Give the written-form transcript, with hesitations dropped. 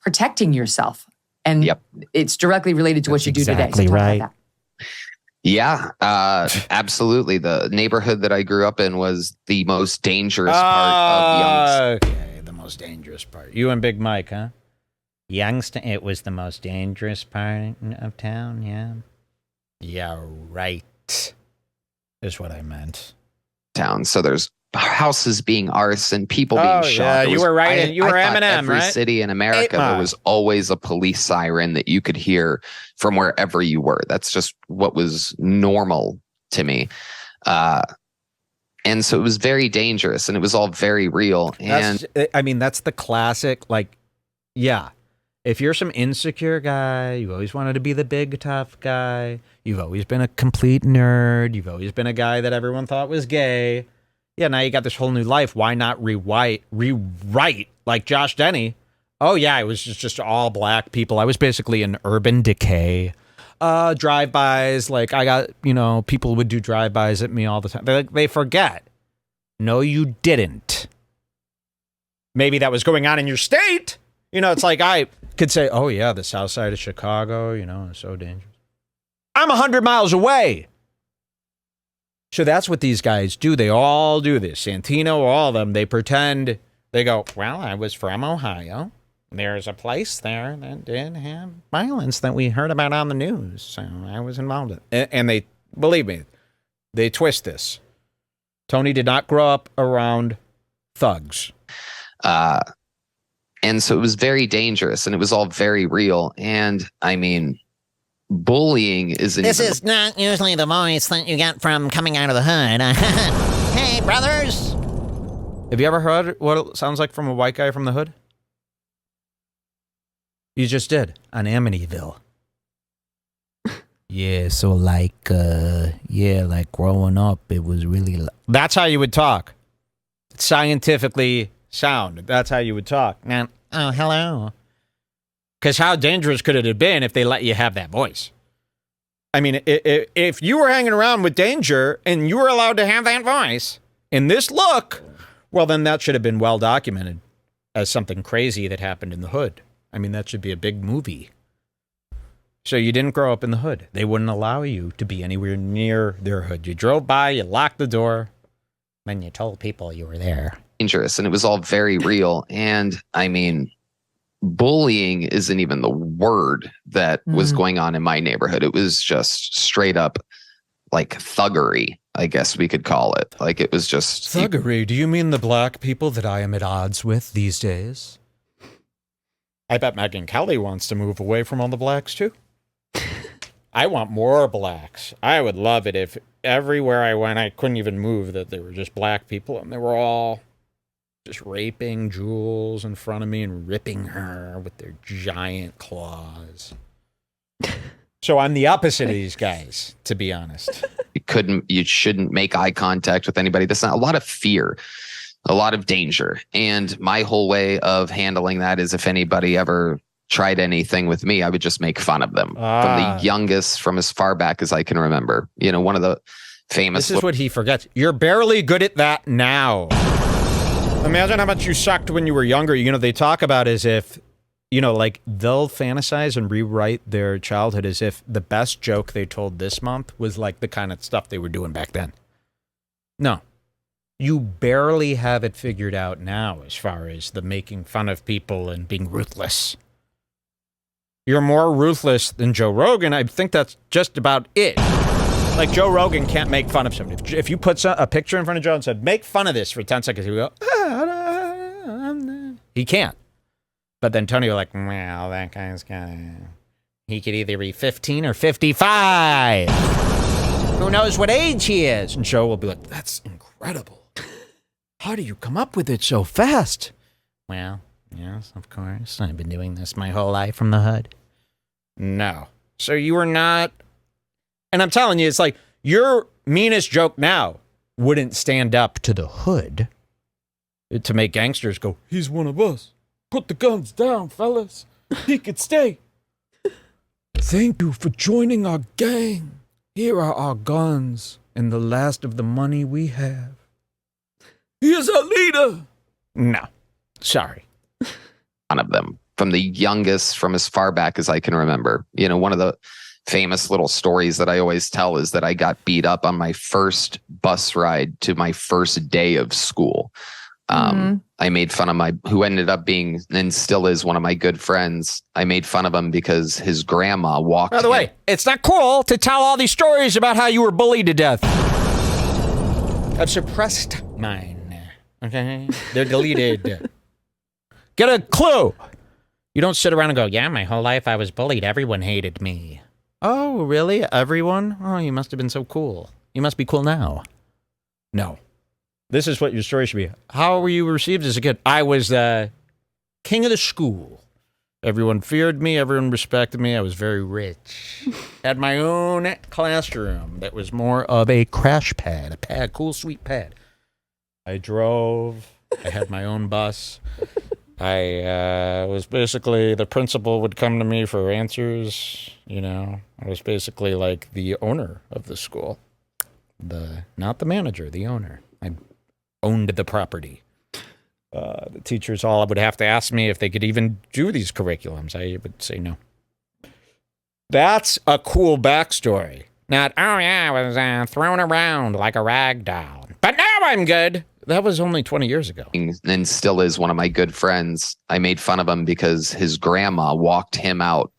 protecting yourself. And it's directly related to what you do today. Exactly right. Yeah, absolutely. The neighborhood that I grew up in was the most dangerous part of Youngstown. Okay, the most dangerous part. You and Big Mike, huh? Youngstown, it was the most dangerous part of town, yeah. Yeah, right. Is what I meant. Town. So there's houses being arsoned, people being shot. Yeah, you were right. You were Eminem, every right? city in America, there was always a police siren that you could hear from wherever you were. That's just what was normal to me. And so it was very dangerous, and it was all very real. And that's the classic, yeah. If you're some insecure guy, you always wanted to be the big tough guy. You've always been a complete nerd. You've always been a guy that everyone thought was gay. Yeah, now you got this whole new life. Why not rewrite like Josh Denny? Oh, yeah, it was just all black people. I was basically an urban decay. Drive-bys, I got, people would do drive-bys at me all the time. They forget. No, you didn't. Maybe that was going on in your state. It's like I could say, oh, yeah, the south side of Chicago, is so dangerous. I'm 100 miles away. So that's what these guys do. They all do this. Santino, all of them, they pretend, they go, well, I was from Ohio. There's a place there that did have violence that we heard about on the news. So I was involved in it. And they, believe me, they twist this. Tony did not grow up around thugs. And so it was very dangerous, and it was all very real. And bullying isn't. This is not usually the voice that you get from coming out of the hood. Hey, brothers. Have you ever heard what it sounds like from a white guy from the hood? You just did on Amityville. Yeah, so like growing up, it was really. That's how you would talk. It's scientifically sound. That's how you would talk. Now, oh, hello. Because how dangerous could it have been if they let you have that voice? If you were hanging around with danger and you were allowed to have that voice in this look, well, then that should have been well documented as something crazy that happened in the hood. That should be a big movie. So you didn't grow up in the hood. They wouldn't allow you to be anywhere near their hood. You drove by, you locked the door, and you told people you were there. Dangerous, and it was all very real. And bullying isn't even the word that was going on in my neighborhood. It was just straight up thuggery, I guess we could call it. It was just thuggery. Do you mean the black people that I am at odds with these days? I bet Megyn Kelly wants to move away from all the blacks too. I want more blacks. I would love it if everywhere I went, I couldn't even move, that there were just black people and they were all just raping Jules in front of me and ripping her with their giant claws. So I'm the opposite of these guys, to be honest. You shouldn't make eye contact with anybody. That's not a lot of fear, a lot of danger. And my whole way of handling that is if anybody ever tried anything with me, I would just make fun of them from the youngest, from as far back as I can remember. One of the famous. This is what he forgets. You're barely good at that now. Imagine how much you sucked when you were younger. They talk about as if, they'll fantasize and rewrite their childhood as if the best joke they told this month was the kind of stuff they were doing back then. No. You barely have it figured out now as far as the making fun of people and being ruthless. You're more ruthless than Joe Rogan. I think that's just about it. Joe Rogan can't make fun of somebody. If you put a picture in front of Joe and said, make fun of this for 10 seconds, he would go, he can't. But then Tony will well, that guy's he could either be 15 or 55. Who knows what age he is? And Joe will be like, that's incredible. How do you come up with it so fast? Well, yes, of course. I've been doing this my whole life from the hood. No. So you were not. And I'm telling you, it's your meanest joke now wouldn't stand up to the hood to make gangsters go, he's one of us. Put the guns down, fellas. He could stay. Thank you for joining our gang. Here are our guns and the last of the money we have. He is our leader. No, sorry. One of them. from the youngest, from as far back as I can remember. You know, one of the famous little stories that I always tell is that I got beat up on my first bus ride to my first day of school. I made fun of who ended up being and still is one of my good friends. I made fun of him because his grandma walked. By the way, it's not cool to tell all these stories about how you were bullied to death. I've suppressed mine. Okay? They're deleted. Get a clue. You don't sit around and go, yeah, my whole life I was bullied. Everyone hated me. Oh, really? Everyone? Oh, you must have been so cool. You must be cool now. No. This is what your story should be. How were you received as a kid? I was the king of the school. Everyone feared me. Everyone respected me. I was very rich. Had my own classroom that was more of a crash pad, a pad, cool, sweet pad. I drove. I had my own bus. I was basically, the principal would come to me for answers. You know, I was basically like the owner of the school. Not the manager, the owner. I owned the property. The teachers all would have to ask me if they could even do these curriculums. I would say no. That's a cool backstory. Not, oh yeah, I was thrown around like a rag doll. But now I'm good. That was only 20 years ago. And still is one of my good friends. I made fun of him because his grandma walked him out